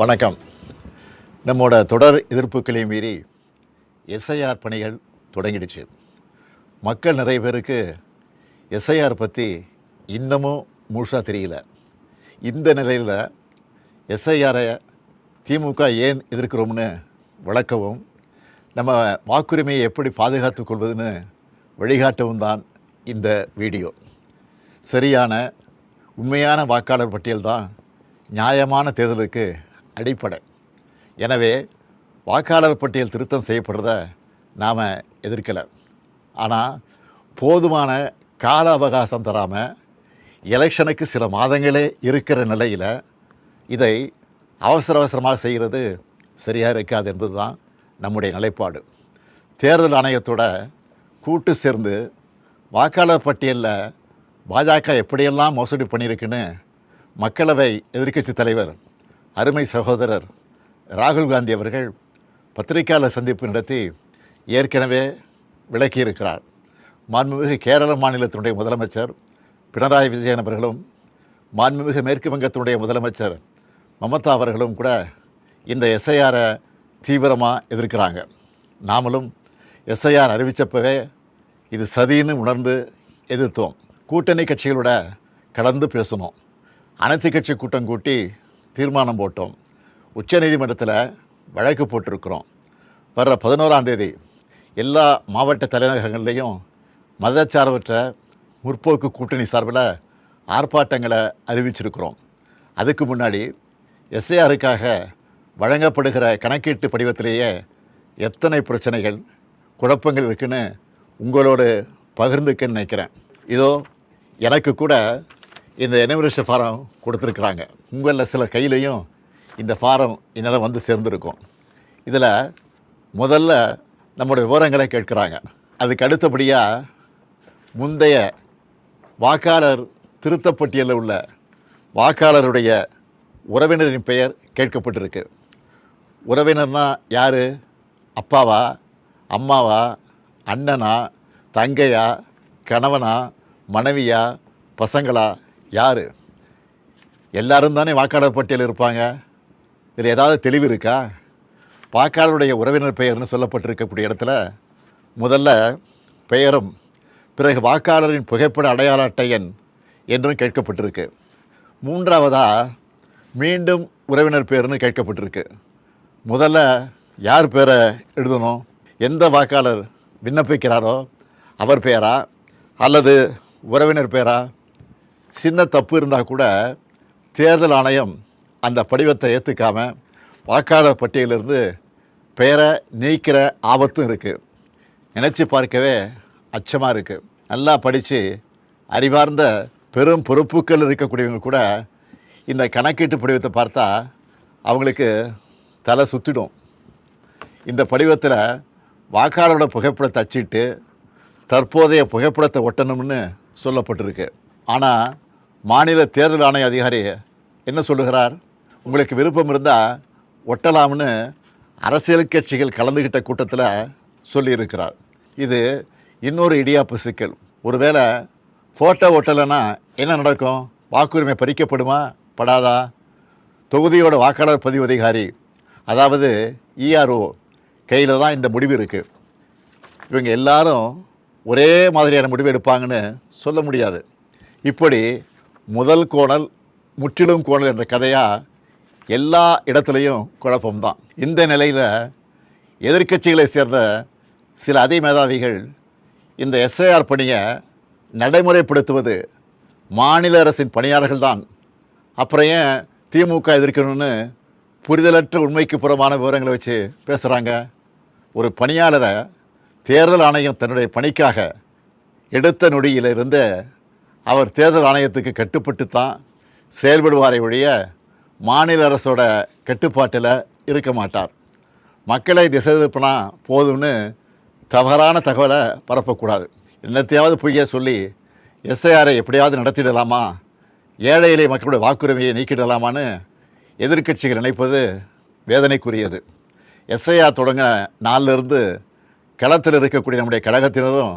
வணக்கம். நம்மோட தொடர் எதிர்ப்புகளை மீறி எஸ்ஐஆர் பணிகள் தொடங்கிடுச்சு. மக்கள் நிறைய பேருக்கு எஸ்ஐஆர் பற்றி இன்னமும் முழுசாக தெரியல. இந்த நிலையில் எஸ்ஐஆரை திமுக ஏன் எதிர்க்கிறோம்னு விளக்கவும், நம்ம வாக்குரிமையை எப்படி பாதுகாத்து கொள்வதுன்னு வழிகாட்டவும் தான் இந்த வீடியோ. சரியான உண்மையான வாக்காளர் பட்டியல் தான் நியாயமான தேர்தலுக்கு அடிப்படை. எனவே வாக்காளர் பட்டியல் திருத்தம் செய்யப்படுறத நாம் எதிர்க்கலை. ஆனால் போதுமான கால அவகாசம் தராமல் எலெக்ஷனுக்கு சில மாதங்களே இருக்கிற நிலையில் இதை அவசரமாக செய்கிறது சரியாக இருக்காது என்பது தான் நம்முடைய நிலைப்பாடு. தேர்தல் ஆணையத்தோட கூட்டு சேர்ந்து வாக்காளர் பட்டியலில் பாஜக எப்படியெல்லாம் மோசடி பண்ணியிருக்குன்னு மக்களவை எதிர்க்கட்சி தலைவர் அருமை சகோதரர் ராகுல் காந்தி அவர்கள் பத்திரிகையாளர் சந்திப்பு நடத்தி ஏற்கனவே விளக்கியிருக்கிறார். மாண்புமிகு கேரள மாநிலத்தினுடைய முதலமைச்சர் பினராயி விஜயன் அவர்களும் மாண்புமிகு மேற்கு வங்கத்தினுடைய முதலமைச்சர் மமதா அவர்களும் கூட இந்த எஸ்ஐஆரை தீவிரமாக எதிர்க்கிறாங்க. நாமளும் எஸ்ஐஆர் அறிவித்தப்பவே இது சதின்னு உணர்ந்து எதிர்த்தோம். கூட்டணி கட்சிகளோட கலந்து பேசணும். அனைத்து கட்சி கூட்டம் கூட்டி தீர்மானம் போட்டோம். உச்சநீதிமன்றத்தில் வழக்கு போட்டிருக்கிறோம். வர்ற 11ஆம் தேதி எல்லா மாவட்ட தலைநகரங்கள்லேயும் மதச்சார்பற்ற முற்போக்கு கூட்டணி சார்பில் ஆர்ப்பாட்டங்களை அறிவிச்சிருக்கிறோம். அதுக்கு முன்னாடி எஸ்ஐஆருக்காக வழங்கப்படுகிற கணக்கீட்டு படிவத்திலேயே எத்தனை பிரச்சனைகள் குழப்பங்கள் இருக்குன்னு உங்களோடு பகிர்ந்துக்கன்னு நினைக்கிறேன். இதோ எனக்கு கூட இந்த எனுமரேஷன் ஃபாரம் கொடுத்துருக்குறாங்க. உங்களில் சில கையிலையும் இந்த ஃபாரம் என்னால் வந்து சேர்ந்துருக்கும். இதில் முதல்ல நம்முடைய விவரங்களை கேட்குறாங்க. அதுக்கு அடுத்தபடியாக முந்தைய வாக்காளர் திருத்தப்பட்டியலில் உள்ள வாக்காளருடைய உறவினரின் பெயர் கேட்கப்பட்டிருக்கு. உறவினர்னா யார்? அப்பாவா, அம்மாவா, அண்ணனா, தங்கையா, கணவனா, மனைவியா, பசங்களா, யார்? எல்லாரும் தானே வாக்காளர் பட்டியல் இருப்பாங்க. இதில் ஏதாவது தெளிவு இருக்கா? வாக்காளருடைய உறவினர் பெயர்னு சொல்லப்பட்டிருக்கக்கூடிய இடத்துல முதல்ல பெயரும் பிறகு வாக்காளரின் புகைப்பட அடையாள அட்டை எண் என்றும் கேட்கப்பட்டிருக்கு. மூன்றாவதாக மீண்டும் உறவினர் பெயர்னு கேட்கப்பட்டிருக்கு. முதல்ல யார் பேரை எழுதணும்? எந்த வாக்காளர் விண்ணப்பிக்கிறாரோ அவர் பெயரா அல்லது உறவினர் பெயரா? சின்ன தப்பு இருந்தால் கூட தேர்தல் ஆணையம் அந்த படிவத்தை ஏற்றுக்காமல் வாக்காளர் பட்டியலிருந்து பெயரை நீக்கிற ஆபத்தும் இருக்குது. நினச்சி பார்க்கவே அச்சமாக இருக்குது. நல்லா படித்து அறிவார்ந்த பெரும் பொறுப்புக்கள் இருக்கக்கூடியவங்க கூட இந்த கணக்கீட்டு படிவத்தை பார்த்தா அவங்களுக்கு தலை சுற்றிடும். இந்த படிவத்தில் வாக்காளரோட புகைப்படத்தை அச்சிட்டு தற்போதைய புகைப்படத்தை ஒட்டணும்னு சொல்லப்பட்டிருக்கு. ஆனால் மாநில தேர்தல் ஆணைய அதிகாரி என்ன சொல்லுகிறார்? உங்களுக்கு விருப்பம் இருந்தால் ஒட்டலாம்னு அரசியல் கட்சிகள் கலந்துக்கிட்ட கூட்டத்தில் சொல்லியிருக்கிறார். இது இன்னொரு இடியாப்பு சிக்கல். ஒருவேளை ஃபோட்டோ ஒட்டலைன்னா என்ன நடக்கும்? வாக்குரிமை பறிக்கப்படுமா படாதா? தொகுதியோட வாக்காளர் பதிவு அதிகாரி, அதாவது இஆர்ஓ கையில் தான் இந்த முடிவு இருக்குது. இவங்க எல்லாரும் ஒரே மாதிரியான முடிவு எடுப்பாங்கன்னு சொல்ல முடியாது. இப்படி முதல் கோணல் முற்றிலும் கோணல் என்ற கதையாக எல்லா இடத்துலையும் குழப்பம்தான். இந்த நிலையில் எதிர்க்கட்சிகளை சேர்ந்த சில அதிமேதாவிகள் இந்த எஸ்ஐஆர் பணியை நடைமுறைப்படுத்துவது மாநில அரசின் பணியாளர்கள் தான், அப்புறம் ஏன் திமுக எதிர்க்கணும்னு புரிதலற்ற உண்மைக்கு புறமான விவரங்களை வச்சு பேசுகிறாங்க. ஒரு பணியாளரை தேர்தல் ஆணையம் தன்னுடைய பணிக்காக எடுத்த நொடியிலிருந்து அவர் தேர்தல் ஆணையத்துக்கு கட்டுப்பட்டு தான் செயல்படுவாரை ஒழிய மாநில அரசோட கட்டுப்பாட்டில் இருக்க மாட்டார். மக்களை திசை திருப்பினா போதும்னு தவறான தகவலை பரப்பக்கூடாது. என்னத்தையாவது பொய்ய சொல்லி எஸ்ஐஆரை எப்படியாவது நடத்திடலாமா, ஏழை எளிய மக்களுடைய வாக்குரிமையை நீக்கிடலாமான்னு எதிர்க்கட்சிகள் நினைப்பது வேதனைக்குரியது. எஸ்ஐஆர் தொடங்க நாளிலிருந்து களத்தில் இருக்கக்கூடிய நம்முடைய கழகத்தினரும்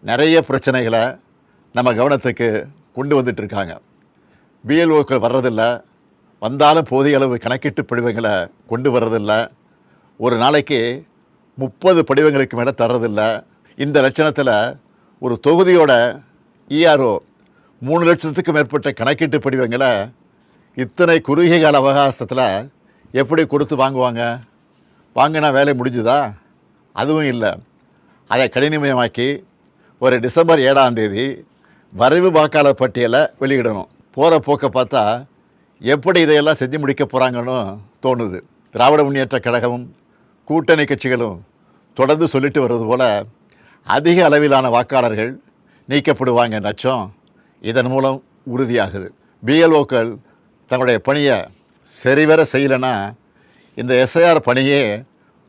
நிறைய பிரச்சனைகளை நம்ம கவனத்துக்கு கொண்டு வந்துட்டுருக்காங்க. பிஎல்ஓக்கள் வர்றதில்லை, வந்தாலும் போதிய அளவு கணக்கீட்டு படிவங்களை கொண்டு வர்றதில்ல. ஒரு நாளைக்கு 30 படிவங்களுக்கு மேலே தர்றதில்ல. இந்த லட்சணத்தில் ஒரு தொகுதியோட இஆர்ஓ 3 லட்சத்துக்கு மேற்பட்ட கணக்கீட்டு படிவங்களை இத்தனை குறுகிய கால அவகாசத்தில் எப்படி கொடுத்து வாங்குவாங்க? வாங்கினா வேலை முடிஞ்சுதா? அதுவும் இல்லை. அதை கடினமயமாக்கி ஒரு டிசம்பர் 7ஆம் தேதி வரைவு வாக்காளர் பட்டியலை வெளியிடணும். போகிற போக்கை பார்த்தா எப்படி இதையெல்லாம் செஞ்சு முடிக்க போகிறாங்கன்னு தோணுது. திராவிட முன்னேற்றக் கழகமும் கூட்டணி கட்சிகளும் தொடர்ந்து சொல்லிட்டு வர்றது போல் அதிக அளவிலான வாக்காளர்கள் நீக்கப்படுவாங்க நச்சம் இதன் மூலம் உறுதியாகுது. பிஎல்ஓக்கள் தங்களுடைய பணியை சரிவர செய்யலைன்னா இந்த எஸ்ஐஆர் பணியே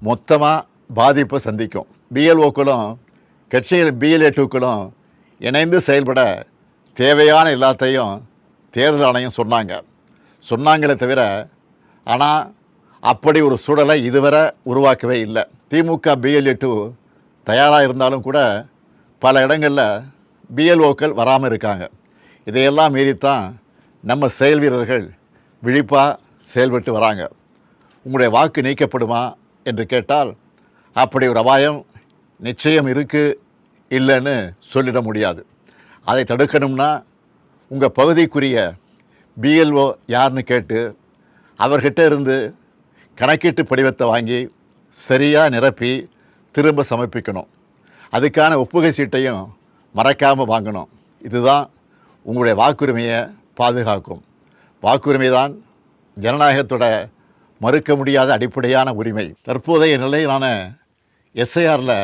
மொத்தமாக பாதிப்பை சந்திக்கும். பிஎல்ஓக்களும் கட்சிகள் பிஎல்ஏ2க்களும் இணைந்து செயல்பட தேவையான எல்லாத்தையும் தேர்தல் ஆணையம் சொன்னாங்களே தவிர ஆனால் அப்படி ஒரு சூழலை இதுவரை உருவாக்கவே இல்லை. திமுக பிஎல்ஏ2 தயாராக இருந்தாலும் கூட பல இடங்களில் பிஎல்ஓக்கள் வராமல் இருக்காங்க. இதையெல்லாம் மீறித்தான் நம்ம செயல் வீரர்கள் விழிப்பாக செயல்பட்டு வராங்க. உங்களுடைய வாக்கு நீக்கப்படுமா என்று கேட்டால் அப்படி ஒரு அபாயம் நிச்சயம் இருக்குது, இல்லைன்னு சொல்லிட முடியாது. அதை தடுக்கணும்னா உங்கள் பகுதிக்குரிய பிஎல்ஓ யாருன்னு கேட்டு அவர்கிட்ட இருந்து கணக்கீட்டு படிவத்தை வாங்கி சரியாக நிரப்பி திரும்ப சமர்ப்பிக்கணும். அதுக்கான ஒப்புகை சீட்டையும் மறக்காமல் வாங்கணும். இதுதான் உங்களுடைய வாக்குரிமையை பாதுகாக்கும். வாக்குரிமை தான் ஜனநாயகத்தோட மறுக்க முடியாத அடிப்படையான உரிமை. தற்போதைய நிலையிலான எஸ்ஐஆரில்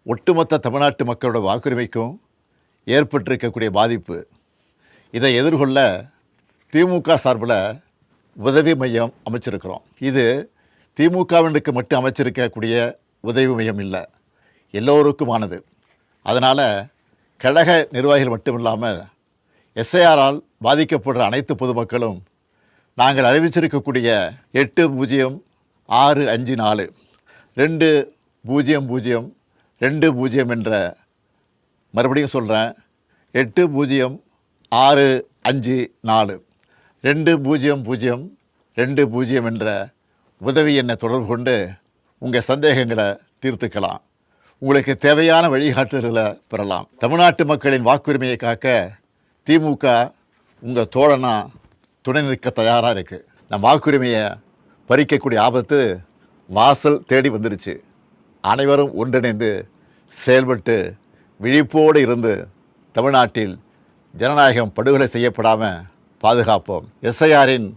ஒட்டுமொத்த தமிழ்நாட்டு மக்களோட வாக்குரிமைக்கும் ஏற்பட்டிருக்கக்கூடிய பாதிப்பு, இதை எதிர்கொள்ள திமுக சார்பில் உதவி மையம் அமைச்சிருக்கிறோம். இது திமுகவினருக்கு மட்டும் அமைச்சிருக்கக்கூடிய உதவி மையம் இல்லை, எல்லோருக்குமானது. அதனால் கழக நிர்வாகிகள் மட்டும் இல்லாமல் எஸ்ஐஆரால் பாதிக்கப்படுற அனைத்து பொதுமக்களும் நாங்கள் அறிவிச்சிருக்கக்கூடிய 806542 200220 என்ற, மறுபடியும் சொல்கிறேன், 806542 200220 என்ற உதவி எண்ணை தொடர்பு கொண்டு உங்கள் சந்தேகங்களை தீர்த்துக்கலாம். உங்களுக்கு தேவையான வழிகாட்டுதல்களை பெறலாம். தமிழ்நாட்டு மக்களின் வாக்குரிமையை காக்க திமுக உங்கள் தோழனா துணை நிற்க தயாராக இருக்குது. நம் வாக்குரிமையை பறிக்கக்கூடிய ஆபத்து வாசல் தேடி வந்துடுச்சு. அனைவரும் ஒன்றிணைந்து செயல்பட்டு விழிப்போடு இருந்து தமிழ்நாட்டில் ஜனநாயகம் படுகொலை செய்யப்படாமல் பாதுகாப்போம். எஸ்ஐஆரின்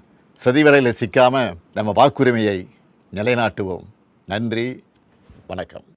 சதிவலையில் சிக்காமல் நம்ம வாக்குரிமையை நிலைநாட்டுவோம். நன்றி, வணக்கம்.